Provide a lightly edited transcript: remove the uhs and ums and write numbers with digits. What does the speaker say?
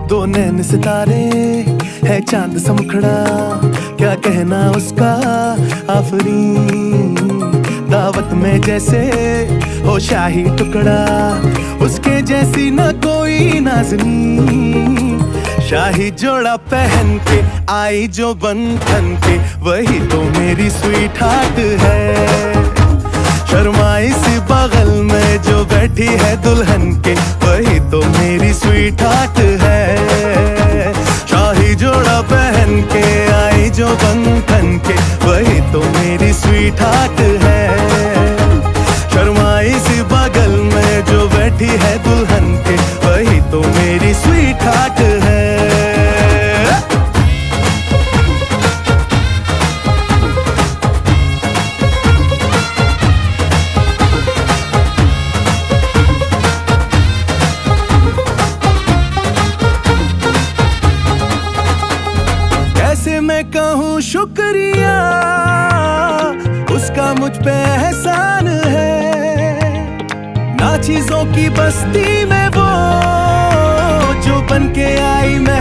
दो नैन सितारे है चांद सा मुखड़ा, क्या कहना उसका आफरीन। दावत में जैसे हो शाही टुकड़ा, उसके जैसी न कोई नाज़नीन। शाही जोड़ा पहन के आई जो बंधन के, वही तो मेरी स्वीट हार्ट है। शर्माई सी बगल में जो बैठी है दुल्हन के, वही तो मेरी स्वीट हार्ट है। शाही जोड़ा पहन के आई जो बंधन के, वही तो मेरी स्वीट हार्ट है। शर्माई सी बगल में जो बैठी है दुल्हन के, वही तो मेरी स्वीट हार्ट है। कैसे मैं कहूँ शुक्रिया, उसका मुझ पे एहसान है। ना चीजों की बस्ती में वो जो बन के आई मैं